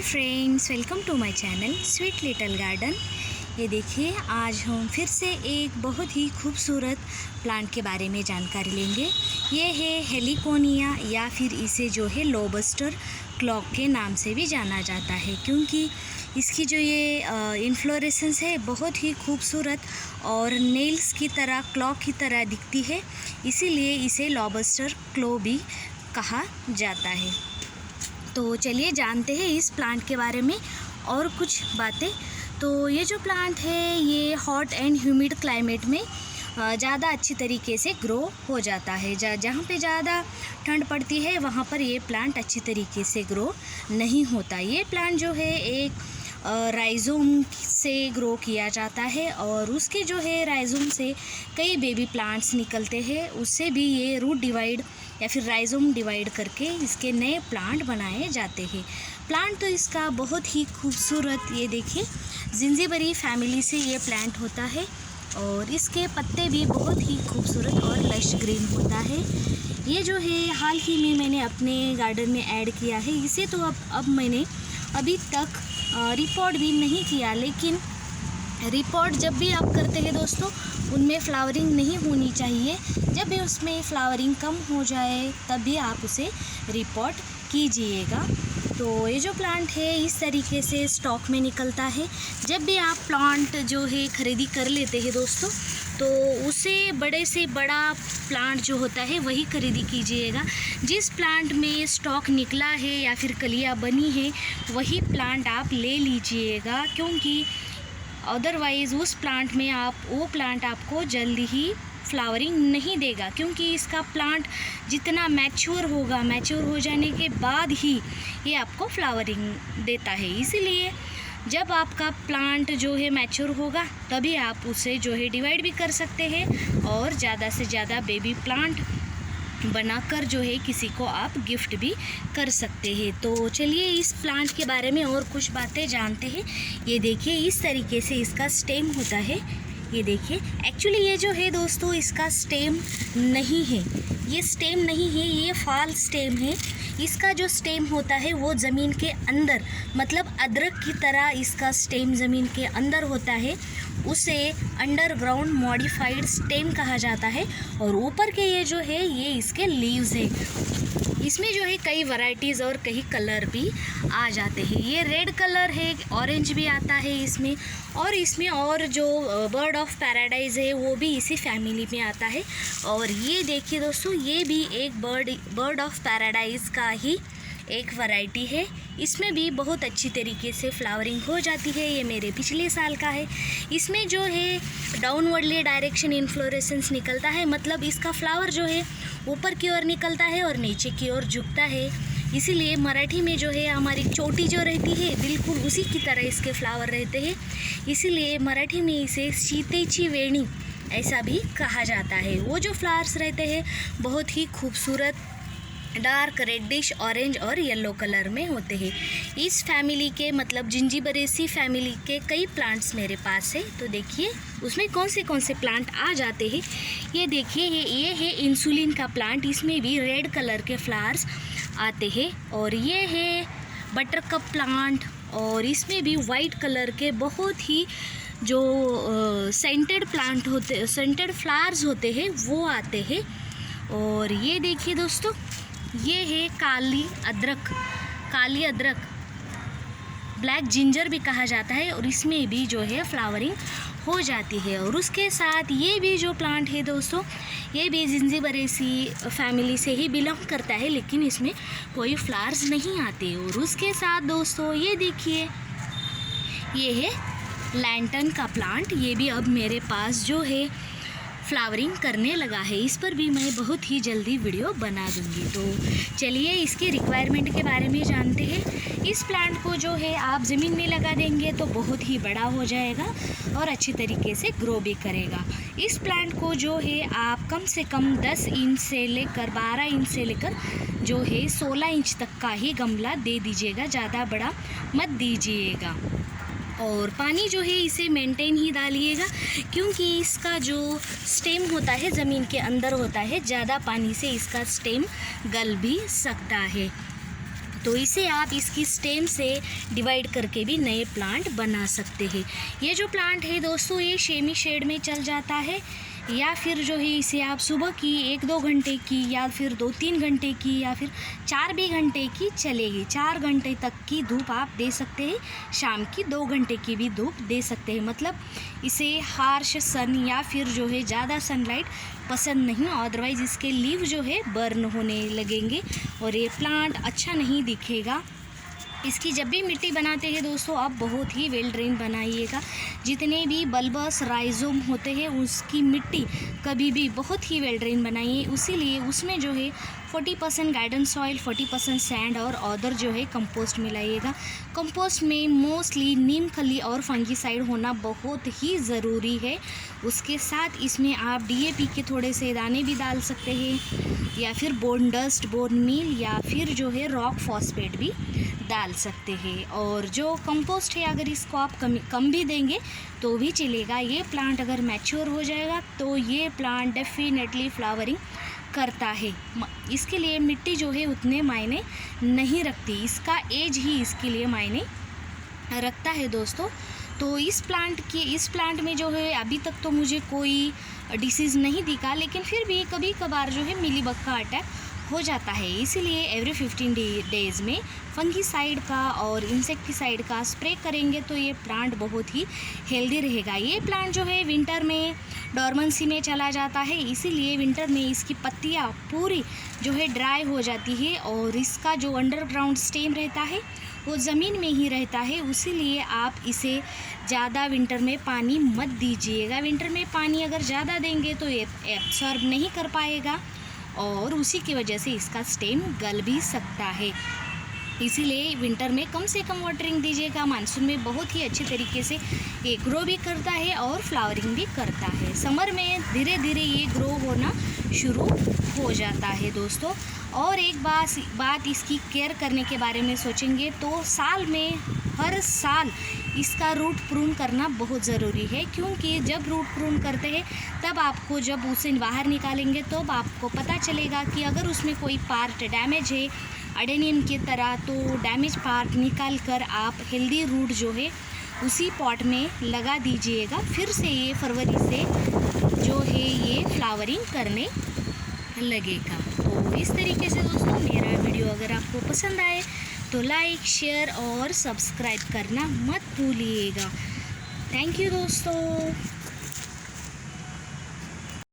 Friends, welcome to my channel sweet little garden. ये देखिए, आज हम फिर से एक बहुत ही खूबसूरत प्लांट के बारे में जानकारी लेंगे। ये है हेलिकोनिया या फिर इसे जो है लोबस्टर क्लॉक के नाम से भी जाना जाता है, क्योंकि इसकी जो ये इन्फ्लोरेसेंस है बहुत ही खूबसूरत और नेल्स की तरह, क्लॉक की तरह दिखती है, इसीलिए इसे लोबस्टर क्लो भी कहा जाता है। तो चलिए जानते हैं इस प्लांट के बारे में और कुछ बातें। तो ये जो प्लांट है ये हॉट एंड ह्यूमिड क्लाइमेट में ज़्यादा अच्छी तरीके से ग्रो हो जाता है। जहाँ पे ज़्यादा ठंड पड़ती है वहाँ पर ये प्लांट अच्छी तरीके से ग्रो नहीं होता। ये प्लांट जो है एक राइज़ोम से ग्रो किया जाता है और उसके जो है राइज़ोम से कई बेबी प्लांट्स निकलते हैं, उससे भी ये रूट डिवाइड या फिर राइज़ोम डिवाइड करके इसके नए प्लांट बनाए जाते हैं। प्लांट तो इसका बहुत ही खूबसूरत, ये देखिए, जिंजीबेरी फैमिली से ये प्लांट होता है और इसके पत्ते भी बहुत ही खूबसूरत और लश ग्रीन होता है। ये जो है हाल ही में मैंने अपने गार्डन में ऐड किया है। इसे तो अब मैंने अभी तक रिपोर्ट भी नहीं किया, लेकिन रिपोर्ट जब भी आप करते हैं दोस्तों, उनमें फ्लावरिंग नहीं होनी चाहिए। जब भी उसमें फ्लावरिंग कम हो जाए तब भी आप उसे रिपोर्ट कीजिएगा। तो ये जो प्लांट है इस तरीके से स्टॉक में निकलता है। जब भी आप प्लांट जो है खरीदी कर लेते हैं दोस्तों, तो उसे बड़े से बड़ा प्लांट जो होता है वही खरीदी कीजिएगा। जिस प्लांट में स्टॉक निकला है या फिर कलियाँ बनी है वही प्लांट आप ले लीजिएगा, क्योंकि अदरवाइज़ उस प्लांट में वो प्लांट आपको जल्दी ही फ्लावरिंग नहीं देगा, क्योंकि इसका प्लांट जितना मैच्योर होगा, मैच्योर हो जाने के बाद ही ये आपको फ्लावरिंग देता है। इसीलिए जब आपका प्लांट जो है मैच्योर होगा तभी आप उसे जो है डिवाइड भी कर सकते हैं और ज़्यादा से ज़्यादा बेबी प्लांट बनाकर जो है किसी को आप गिफ्ट भी कर सकते हैं। तो चलिए इस प्लांट के बारे में और कुछ बातें जानते हैं। ये देखिए, इस तरीके से इसका स्टेम होता है। ये देखिए, एक्चुअली ये जो है दोस्तों इसका स्टेम नहीं है, ये स्टेम नहीं है, ये फॉल स्टेम है। इसका जो स्टेम होता है वो ज़मीन के अंदर, मतलब अदरक की तरह इसका स्टेम ज़मीन के अंदर होता है, उसे अंडरग्राउंड मॉडिफाइड स्टेम कहा जाता है। और ऊपर के ये जो है ये इसके लीव्स है। इसमें जो है कई वैरायटीज़ और कई कलर भी आ जाते हैं। ये रेड कलर है, ऑरेंज भी आता है इसमें, और इसमें और जो बर्ड ऑफ पैराडाइज है वो भी इसी फैमिली में आता है। और ये देखिए दोस्तों, ये भी एक बर्ड ऑफ पैराडाइज का ही एक वैरायटी है। इसमें भी बहुत अच्छी तरीके से फ्लावरिंग हो जाती है। ये मेरे पिछले साल का है। इसमें जो है डाउनवर्डली डायरेक्शन इन्फ्लोरेसेंस निकलता है, मतलब इसका फ्लावर जो है ऊपर की ओर निकलता है और नीचे की ओर झुकता है। इसीलिए मराठी में जो है हमारी चोटी जो रहती है बिल्कुल उसी की तरह इसके फ्लावर रहते हैं। इसीलिए मराठी में इसे सीतेची वेणी ऐसा भी कहा जाता है। वो जो फ्लावर्स रहते हैं बहुत ही खूबसूरत डार्क रेडिश, ऑरेंज और येलो कलर में होते हैं। इस फैमिली के, मतलब जिंजीबेरेसी फैमिली के कई प्लांट्स मेरे पास है। तो देखिए उसमें कौन से प्लांट आ जाते हैं। ये देखिए, ये है इंसुलिन का प्लांट। इसमें भी रेड कलर के फ्लावर्स आते हैं। और ये है बटरकप प्लांट, और इसमें भी वाइट कलर के बहुत ही जो सेंटेड प्लांट होते, सेंटेड फ्लावर्स होते हैं वो आते हैं। और ये देखिए दोस्तों, ये है काली अदरक, ब्लैक जिंजर भी कहा जाता है, और इसमें भी जो है फ्लावरिंग हो जाती है। और उसके साथ ये भी जो प्लांट है दोस्तों, ये भी जिंजीबेरेसी फैमिली से ही बिलोंग करता है, लेकिन इसमें कोई फ्लावर्स नहीं आते। और उसके साथ दोस्तों ये देखिए, ये है लैंटर्न का प्लांट। ये भी अब मेरे पास जो है फ्लावरिंग करने लगा है। इस पर भी मैं बहुत ही जल्दी वीडियो बना दूंगी। तो चलिए इसके रिक्वायरमेंट के बारे में जानते हैं। इस प्लांट को जो है आप ज़मीन में लगा देंगे तो बहुत ही बड़ा हो जाएगा और अच्छी तरीके से ग्रो भी करेगा। इस प्लांट को जो है आप कम से कम 10 इंच से लेकर 12 इंच से लेकर जो है 16 इंच तक का ही गमला दे दीजिएगा, ज़्यादा बड़ा मत दीजिएगा। और पानी जो है इसे मेंटेन ही डालिएगा, क्योंकि इसका जो स्टेम होता है ज़मीन के अंदर होता है, ज़्यादा पानी से इसका स्टेम गल भी सकता है। तो इसे आप इसकी स्टेम से डिवाइड करके भी नए प्लांट बना सकते हैं। ये जो प्लांट है दोस्तों, ये सेमी शेड में चल जाता है, या फिर जो है इसे आप सुबह की 1-2 घंटे की, या फिर 2-3 घंटे की, या फिर 4 भी घंटे की चलेगी। 4 घंटे तक की धूप आप दे सकते हैं, शाम की 2 घंटे की भी धूप दे सकते हैं। मतलब इसे हार्श सन या फिर जो है ज़्यादा सनलाइट पसंद नहीं, अदरवाइज़ इसके लीव जो है बर्न होने लगेंगे और ये प्लांट अच्छा नहीं दिखेगा। इसकी जब भी मिट्टी बनाते हैं दोस्तों, आप बहुत ही वेल ड्रेन बनाइएगा। जितने भी बल्बस राइजोम होते हैं उसकी मिट्टी कभी भी बहुत ही वेल ड्रेन बनाइए। उसीलिए उसमें जो है 40% गार्डन सॉइल, 40% सैंड और अदर जो है कंपोस्ट मिलाइएगा। कंपोस्ट में मोस्टली नीम खली और फंगीसाइड होना बहुत ही ज़रूरी है। उसके साथ इसमें आप DAP के थोड़े से दाने भी डाल सकते हैं, या फिर बोन डस्ट, बोन मील, या फिर जो है रॉक फॉस्फेट भी डाल सकते हैं। और जो कंपोस्ट है अगर इसको आप कम भी देंगे तो भी चलेगा। ये प्लांट अगर मैच्योर हो जाएगा तो ये प्लांट डेफिनेटली फ्लावरिंग करता है। इसके लिए मिट्टी जो है उतने मायने नहीं रखती, इसका एज ही इसके लिए मायने रखता है दोस्तों। तो इस प्लांट में जो है अभी तक तो मुझे कोई डिसीज़ नहीं दिखा, लेकिन फिर भी कभी कभार जो है मिलीबग का अटैक हो जाता है। इसीलिए एवरी 15 डेज़ में फंगीसाइड का और इंसेक्टिसाइड का स्प्रे करेंगे तो ये प्लांट बहुत ही हेल्दी रहेगा। ये प्लांट जो है विंटर में डॉर्मेंसी में चला जाता है, इसीलिए विंटर में इसकी पत्तियाँ पूरी जो है ड्राई हो जाती है और इसका जो अंडरग्राउंड स्टेम रहता है वो ज़मीन में ही रहता है। उसीलिए आप इसे ज़्यादा विंटर में पानी मत दीजिएगा। विंटर में पानी अगर ज़्यादा देंगे तो ये एब्सॉर्ब नहीं कर पाएगा और उसी की वजह से इसका स्टेम गल भी सकता है। इसीलिए विंटर में कम से कम वाटरिंग दीजिएगा। मानसून में बहुत ही अच्छे तरीके से ये ग्रो भी करता है और फ्लावरिंग भी करता है। समर में धीरे धीरे ये ग्रो होना शुरू हो जाता है दोस्तों। और एक बात इसकी केयर करने के बारे में सोचेंगे तो साल में हर साल इसका रूट प्रून करना बहुत ज़रूरी है, क्योंकि जब रूट प्रून करते हैं तब आपको जब उसे बाहर निकालेंगे तो आपको पता चलेगा कि अगर उसमें कोई पार्ट डैमेज है अडेनियम की तरह, तो डैमेज पार्ट निकाल कर आप हेल्दी रूट जो है उसी पॉट में लगा दीजिएगा। फिर से ये फरवरी से जो है ये फ्लावरिंग करने लगेगा। तो इस तरीके से दोस्तों मेरा वीडियो अगर आपको पसंद आए तो लाइक, शेयर और सब्सक्राइब करना मत भूलिएगा। थैंक यू दोस्तों।